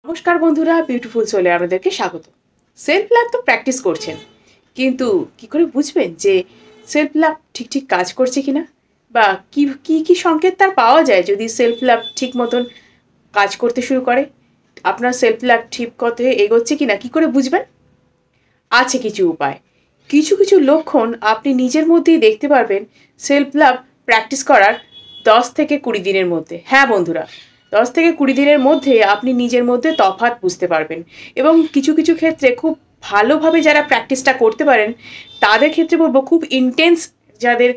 নমস্কার বন্ধুরা, বিউটিফুল সোলে আপনাদেরকে স্বাগত। সেলফ লাভ তো প্র্যাকটিস করছেন, কিন্তু কি করে বুঝবেন যে সেলফ লাভ ঠিক ঠিক কাজ করছে কিনা, বা কি কি কি সংকেত তার পাওয়া যায় যদি সেলফ লাভ ঠিক মতন কাজ করতে শুরু করে? আপনার সেলফ লাভ ঠিক পথে এগোচ্ছে কিনা কি করে বুঝবেন? আছে কিছু উপায়, কিছু কিছু লক্ষণ আপনি নিজের মধ্যেই দেখতে পারবেন সেলফ লাভ প্র্যাকটিস করার 10 থেকে 20 দিনের মধ্যে। হ্যাঁ বন্ধুরা, 10 থেকে 20 দিনের মধ্যে আপনি নিজের মধ্যে তফাৎ বুঝতে পারবেন। এবং কিছু কিছু ক্ষেত্রে খুব ভালোভাবে যারা প্র্যাকটিসটা করতে পারেন তাদের ক্ষেত্রে বলবো, খুব ইন্টেন্স যাদের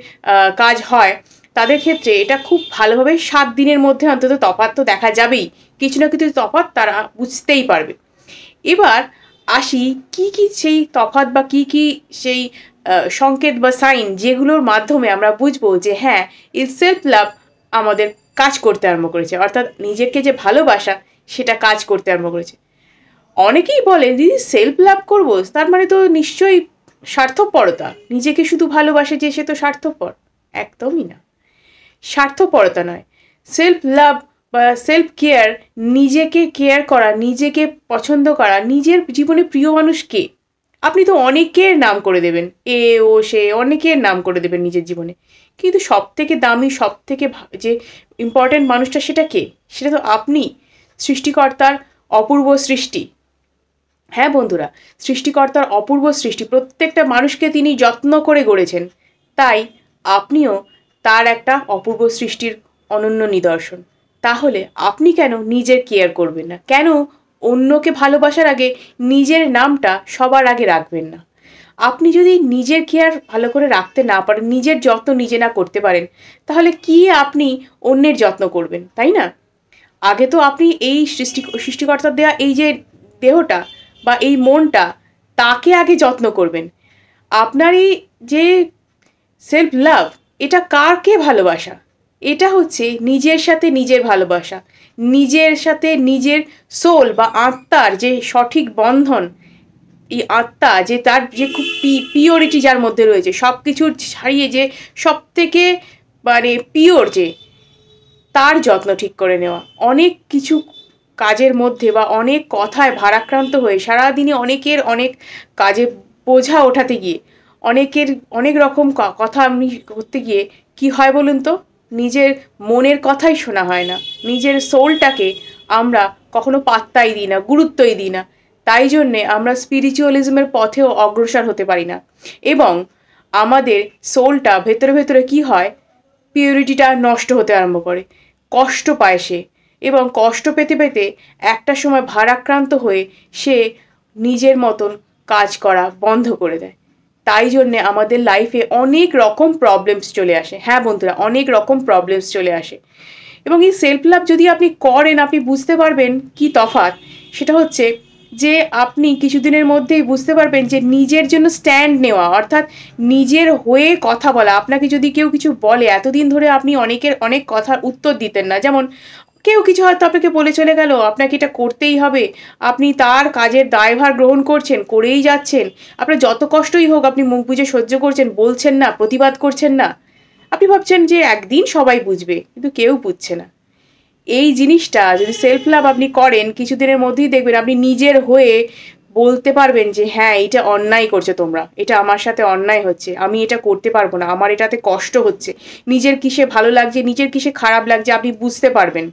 কাজ হয় তাদের ক্ষেত্রে এটা খুব ভালোভাবে 7 দিনের মধ্যে অন্তত তফাৎ তো দেখা যাবেই, কিছু না কিছু তফাৎ তারা বুঝতেই পারবে। এবার আসি কি কি সেই তফাৎ বা কি কি সেই সংকেত বা সাইন যেগুলোর মাধ্যমে আমরা বুঝবো যে হ্যাঁ, এই সেলফ লাভ আমাদের কাজ করতে আরম্ভ করেছে, অর্থাৎ নিজেকে যে ভালোবাসা সেটা কাজ করতে আরম্ভ করেছে। অনেকেই বলেন দিদি সেলফ লাভ করবো তার মানে তো নিশ্চয়ই স্বার্থপরতা, নিজেকে শুধু ভালোবাসে যে সে তো স্বার্থপর। একদমই না, স্বার্থপরতা নয়। সেলফ লাভ বা সেলফ কেয়ার, নিজেকে কেয়ার করা, নিজেকে পছন্দ করা, নিজের জীবনে প্রিয় মানুষ কে। আপনি তো অনেকের নাম করে দেবেন, এ ও সে অনেকের নাম করে দেবেন নিজের জীবনে, কিন্তু সব থেকে দামি, সব থেকে যে ইম্পর্ট্যান্ট মানুষটা সেটা কে? সেটা তো আপনি, সৃষ্টিকর্তার অপূর্ব সৃষ্টি। হ্যাঁ বন্ধুরা, সৃষ্টিকর্তার অপূর্ব সৃষ্টি, প্রত্যেকটা মানুষকে তিনি যত্ন করে গড়েছেন, তাই আপনিও তার একটা অপূর্ব সৃষ্টির অনন্য নিদর্শন। তাহলে আপনি কেন নিজের কেয়ার করবেন না? কেন অন্যকে ভালোবাসার আগে নিজের নামটা সবার আগে রাখবেন না? আপনি যদি নিজের কেয়ার ভালো করে রাখতে না পারেন, নিজের যত্ন নিজে না করতে পারেন, তাহলে কি আপনি অন্যের যত্ন করবেন, তাই না? আগে তো আপনি এই সৃষ্টিকর্তার দেয়া এই যে দেহটা বা এই মনটা, তাকে আগে যত্ন করবেন। আপনার এই যে সেলফ লাভ, এটা কারকে ভালোবাসা? এটা হচ্ছে নিজের সাথে নিজের ভালোবাসা, নিজের সাথে নিজের সোল বা আত্মার যে সঠিক বন্ধন। এই আত্মা যে তার যে খুব পিওরিটি যার মধ্যে রয়েছে, সব কিছুর ছাড়িয়ে যে সব থেকে মানে পিওর, যে তার যত্ন ঠিক করে নেওয়া। অনেক কিছু কাজের মধ্যে বা অনেক কথায় ভারাক্রান্ত হয়ে সারাদিনে অনেকের অনেক কাজে বোঝা ওঠাতে গিয়ে, অনেকের অনেক রকম কথা আমি করতে গিয়ে কি হয় বলুন তো, নিজের মনের কথাই শোনা হয় না, নিজের সোলটাকে আমরা কখনো পাত্তাই দিই না, গুরুত্বই দিই না। তাই জন্যে আমরা স্পিরিচুয়ালিজমের পথেও অগ্রসর হতে পারি না, এবং আমাদের সোলটা ভেতরে ভেতরে কি হয়, পিউরিটিটা নষ্ট হতে আরম্ভ করে, কষ্ট পায় সে, এবং কষ্ট পেতে পেতে একটা সময় ভারাক্রান্ত হয়ে সে নিজের মতন কাজ করা বন্ধ করে দেয়। তাই জন্যে আমাদের লাইফে অনেক রকম প্রবলেমস চলে আসে। হ্যাঁ বন্ধুরা, অনেক রকম প্রবলেমস চলে আসে। এবং এই সেলফ লাভ যদি আপনি করেন, আপনি বুঝতে পারবেন কি তফাৎ। সেটা হচ্ছে যে আপনি কিছুদিনের মধ্যেই বুঝতে পারবেন যে নিজের জন্য স্ট্যান্ড নেওয়া, অর্থাৎ নিজের হয়ে কথা বলা। আপনাকে যদি কেউ কিছু বলে, এতদিন ধরে আপনি অনেকের অনেক কথার উত্তর দিতেন না, যেমন কেউ কিছু হয়তো আপনাকে বলে চলে গেল, আপনাকে এটা করতেই হবে, আপনি তার কাজের দায়ভার গ্রহণ করছেন, করেই যাচ্ছেন। আপনার যত কষ্টই হোক আপনি মুখ বুজে সহ্য করছেন, বলছেন না, প্রতিবাদ করছেন না। আপনি ভাবছেন যে একদিন সবাই বুঝবে, কিন্তু কেউ বুঝছে না। এই জিনিসটা যদি সেলফ লাভ আপনি করেন, কিছুদিনের মধ্যেই দেখবেন আপনি নিজের হয়ে বলতে পারবেন যে হ্যাঁ, এটা অন্যায় করছো তোমরা, এটা আমার সাথে অন্যায় হচ্ছে, আমি এটা করতে পারবো না, আমার এটাতে কষ্ট হচ্ছে। নিজের কিসে ভালো লাগছে, নিজের কিসে খারাপ লাগছে আপনি বুঝতে পারবেন।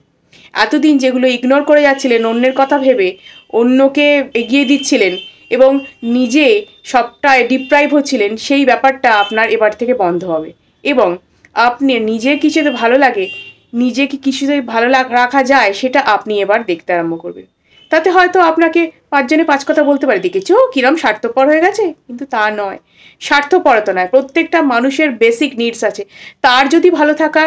এতদিন যেগুলো ইগনোর করে যাচ্ছিলেন, অন্যের কথা ভেবে অন্যকে এগিয়ে দিচ্ছিলেন এবং নিজে সবটায় ডিপ্রাইভ হচ্ছিলেন, সেই ব্যাপারটা আপনার এবার থেকে বন্ধ হবে। এবং আপনি নিজের কিছুতে ভালো লাগে, নিজেকে কিছুতে ভালো রাখা যায়, সেটা আপনি এবার দেখতে আরম্ভ করবেন। তাতে হয়তো আপনাকে 5 জনে 5 কথা বলতে পারে, দেখেছো কিরম স্বার্থপর হয়ে গেছে, কিন্তু তা নয়। স্বার্থপরতা নয়, প্রত্যেকটা মানুষের বেসিক নিডস আছে। তার যদি ভালো থাকা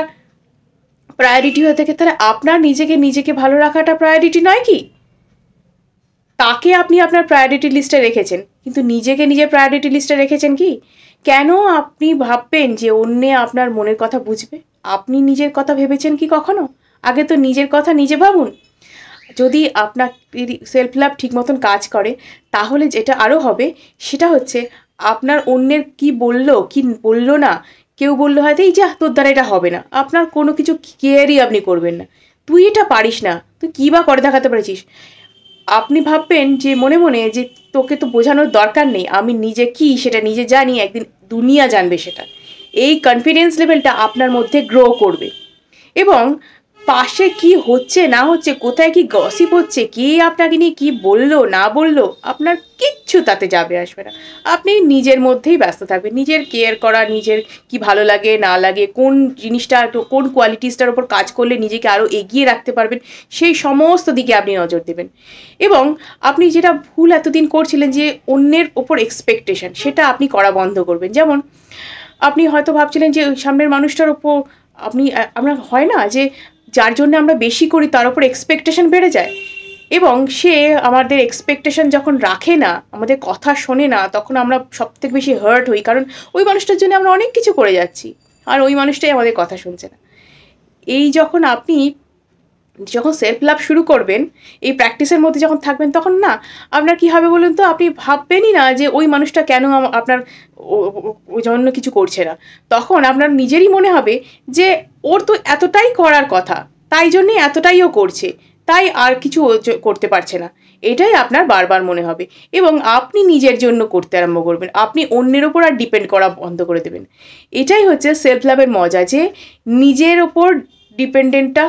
প্রায়োরিটি হয়ে থাকে, তাহলে আপনার নিজেকে ভালো রাখাটা প্রায়োরিটি নয় কি? তাকে আপনি আপনার প্রায়োরিটি লিস্টে রেখেছেন, কিন্তু নিজেকে নিজের প্রায়োরিটি লিস্টে রেখেছেন কি? কেন আপনি ভাববেন যে অন্যে আপনার মনের কথা বুঝবে? আপনি নিজের কথা ভেবেছেন কি কখনো? আগে তো নিজের কথা নিজে ভাবুন। যদি আপনার সেলফ লাভ ঠিক মতন কাজ করে, তাহলে যেটা আরও হবে সেটা হচ্ছে আপনার অন্যের কি বললো কি বললো না, কেউ বললো হয়তো এই যা তোর দ্বারা এটা হবে না, আপনার কোনো কিছু কেয়ারই আপনি করবেন না। তুই এটা পারিস না, তুই কী বা করে দেখাতে পেরেছিস, আপনি ভাববেন যে মনে মনে যে তোকে তো বোঝানোর দরকার নেই, আমি নিজে কি সেটা নিজে জানি, একদিন দুনিয়া জানবে সেটা। এই কনফিডেন্স লেভেলটা আপনার মধ্যে গ্রো করবে। এবং পাশে কি হচ্ছে না হচ্ছে, কোথায় কি গসিপ হচ্ছে, কে আপনাকে নিয়ে কি বললো না বললো, আপনার কিচ্ছু তাতে যাবে আসবে না। আপনি নিজের মধ্যেই ব্যস্ত থাকবেন, নিজের কেয়ার করা, নিজের কি ভালো লাগে না লাগে, কোন জিনিসটা কোন কোয়ালিটিসটার ওপর কাজ করলে নিজেকে আরও এগিয়ে রাখতে পারবেন, সেই সমস্ত দিকে আপনি নজর দেবেন। এবং আপনি যেটা ভুল এতদিন করছিলেন যে অন্যের ওপর এক্সপেকটেশন, সেটা আপনি করা বন্ধ করবেন। যেমন আপনি হয়তো ভাবছিলেন যে সামনের মানুষটার ওপর আমরা হয় না যে যার জন্য আমরা বেশি করি তার উপর এক্সপেকটেশন বেড়ে যায়, এবং সে আমাদের এক্সপেকটেশন যখন রাখে না, আমাদের কথা শোনে না, তখন আমরা সবথেকে বেশি হার্ট হই, কারণ ওই মানুষটার জন্য আমরা অনেক কিছু করে যাচ্ছি আর ওই মানুষটাই আমাদের কথা শুনছে না। এই যখন সেলফ লাভ শুরু করবেন, এই প্র্যাকটিসের মধ্যে যখন থাকবেন, তখন না আপনার কি হবে বলুন তো, আপনি ভাববেনই না যে ওই মানুষটা কেন আপনার ওই জন্য কিছু করছে না। তখন আপনার নিজেরই মনে হবে যে ওর তো এতটাই করার কথা, তাই জন্যই এতটাইও করছে, তাই আর কিছু ও করতে পারছে না, এটাই আপনার বারবার মনে হবে। এবং আপনি নিজের জন্য করতে আরম্ভ করবেন, আপনি অন্যের ওপর আর ডিপেন্ড করা বন্ধ করে দেবেন। এটাই হচ্ছে সেলফ লাভের মজা, যে নিজের ওপর ডিপেন্ডেন্টটা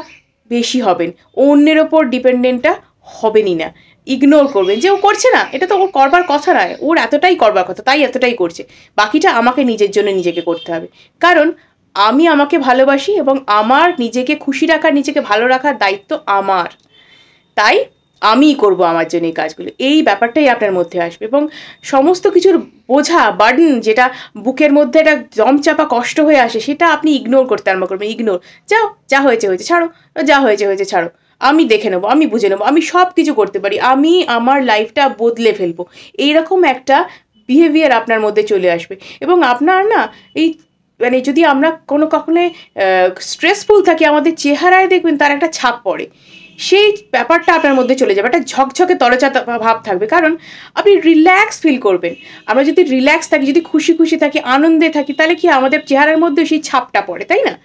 বেশি হবেন, অন্যের ওপর ডিপেন্ডেন্টটা হবেনই না। ইগনোর করবেন যে ও করছে না, এটা তো ওর করবার কথা নয়, ওর এতটাই করবার কথা তাই এতটাই করছে, বাকিটা আমাকে নিজের জন্য নিজেকে করতে হবে। কারণ আমি আমাকে ভালোবাসি এবং আমার নিজেকে খুশি রাখার, নিজেকে ভালো রাখার দায়িত্ব আমার, তাই আমিই করব আমার জন্য এই কাজগুলো। এই ব্যাপারটাই আপনার মধ্যে আসবে এবং সমস্ত কিছুর বোঝা, বার্ডেন, যেটা বুকের মধ্যে একটা জমচাপা কষ্ট হয়ে আসে, সেটা আপনি ইগনোর করতে আরম্ভ করবেন। ইগনোর, যাও, যা হয়েছে হয়েছে, ছাড়ো, যা হয়েছে হয়েছে, ছাড়ো, আমি দেখে নেবো, আমি বুঝে নেবো, আমি সব কিছু করতে পারি, আমি আমার লাইফটা বদলে ফেলবো, এইরকম একটা বিহেভিয়ার আপনার মধ্যে চলে আসবে। এবং আপনার না এই মানে যদি আমরা কখনো স্ট্রেসফুল থাকি, আমাদের চেহারায় দেখবেন তার একটা ছাপ পড়ে, সেই ব্যাপারটা আপনার মধ্যে চলে যাবে, একটা ঝকঝকে তরচাতা ভাব থাকবে, কারণ আপনি রিল্যাক্স ফিল করবেন। আমরা যদি রিল্যাক্স থাকি, যদি খুশি খুশি থাকি, আনন্দে থাকি, তাহলে কি আমাদের চেহারার মধ্যে সেই ছাপটা পড়ে, তাই না?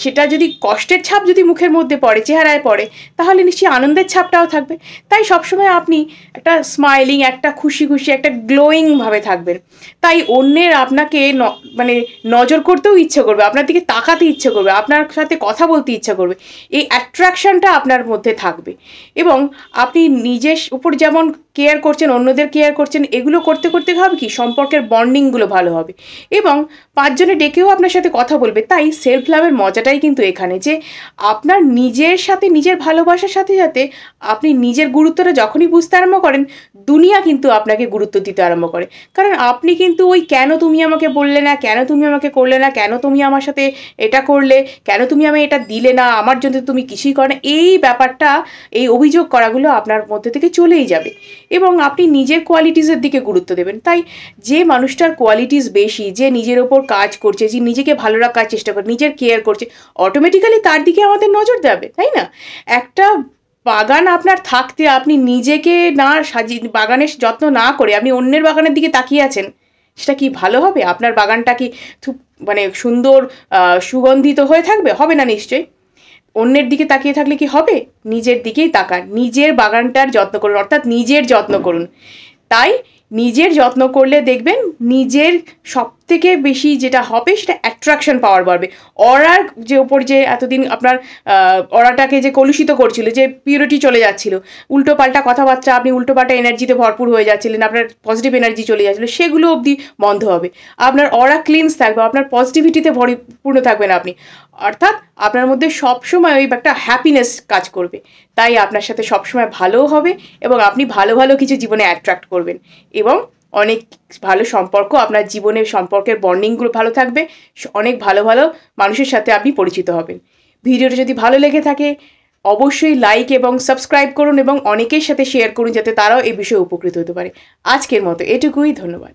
সেটা যদি কষ্টের ছাপ যদি মুখের মধ্যে পড়ে, চেহারায় পড়ে, তাহলে নিশ্চয়ই আনন্দের ছাপটাও থাকবে। তাই সবসময় আপনি একটা স্মাইলিং, একটা খুশি খুশি, একটা গ্লোয়িংভাবে থাকবেন। তাই অন্যের আপনাকে মানে নজর করতেও ইচ্ছে করবে, আপনার দিকে তাকাতে ইচ্ছে করবে, আপনার সাথে কথা বলতে ইচ্ছে করবে, এই অ্যাট্রাকশনটা আপনার মধ্যে থাকবে। এবং আপনি নিজের উপর যেমন কেয়ার করছেন, অন্যদের কেয়ার করছেন, এগুলো করতে করতে হবে কি সম্পর্কের বন্ডিংগুলো ভালো হবে এবং 5 জনে ডেকেও আপনার সাথে কথা বলবে। তাই সেলফ লাভের মজাটাই কিন্তু এখানে, যে আপনার নিজের সাথে, নিজের ভালোবাসার সাথে সাথে আপনি নিজের গুরুত্বটা যখনই বুঝতে আরম্ভ করেন, দুনিয়া কিন্তু আপনাকে গুরুত্ব দিতে আরম্ভ করে। কারণ আপনি কিন্তু ওই কেন তুমি আমাকে বললে না, কেন তুমি আমাকে করলে না, কেন তুমি আমার সাথে এটা করলে, কেন তুমি আমি এটা দিলে না, আমার জন্য তুমি কিছুই করো না, এই ব্যাপারটা, এই অভিযোগ করাগুলো আপনার মধ্যে থেকে চলেই যাবে এবং আপনি নিজের কোয়ালিটিসের দিকে গুরুত্ব দেবেন। তাই যে মানুষটার কোয়ালিটিস বেশি, যে নিজের ওপর কাজ করছে, যে নিজেকে ভালো রাখার চেষ্টা করে, নিজের কেয়ার করছে, অটোমেটিক্যালি তার দিকে আমাদের নজর যাবে, তাই না? একটা বাগান আপনার থাকতে আপনি নিজেকে না সাজিয়ে, বাগানের যত্ন না করে আপনি অন্যের বাগানের দিকে তাকিয়ে আছেন, সেটা কি ভালো হবে? আপনার বাগানটা কি মানে সুন্দর সুগন্ধিত হয়ে থাকবে? হবে না নিশ্চয়ই। অন্যের দিকে তাকিয়ে থাকলে কি হবে? নিজের দিকেই তাকান, নিজের বাগানটার যত্ন করুন, অর্থাৎ নিজের যত্ন করুন। তাই নিজের যত্ন করলে দেখবেন নিজের সবথেকে বেশি যেটা হবে, সেটা অ্যাট্রাকশন পাওয়ার বাড়বে। অরার যে ওপর যে এতদিন আপনার অরাটাকে যে কলুষিত করছিল, যে পিউরিটি চলে যাচ্ছিল, উল্টোপাল্টা কথাবার্তা, আপনি উল্টোপাল্টা এনার্জিতে ভরপুর হয়ে যাচ্ছিলেন, আপনার পজিটিভ এনার্জি চলে যাচ্ছিলো, সেগুলো অবধি বন্ধ হবে। আপনার অরা ক্লিনস থাকবে, আপনার পজিটিভিটিতে পরিপূর্ণ থাকবেন আপনি, অর্থাৎ আপনার মধ্যে সবসময় ওই একটা হ্যাপিনেস কাজ করবে। তাই আপনার সাথে সবসময় ভালোও হবে এবং আপনি ভালো ভালো কিছু জীবনে অ্যাট্রাক্ট করবেন এবং অনেক ভালো সম্পর্ক, আপনার জীবনের সম্পর্কের বন্ডিংগুলো ভালো থাকবে, অনেক ভালো ভালো মানুষের সাথে আপনি পরিচিত হবেন। ভিডিওটা যদি ভালো লেগে থাকে অবশ্যই লাইক এবং সাবস্ক্রাইব করুন এবং অনেকের সাথে শেয়ার করুন, যাতে তারাও এই বিষয়ে উপকৃত হতে পারে। আজকের মতো এটুকুই, ধন্যবাদ।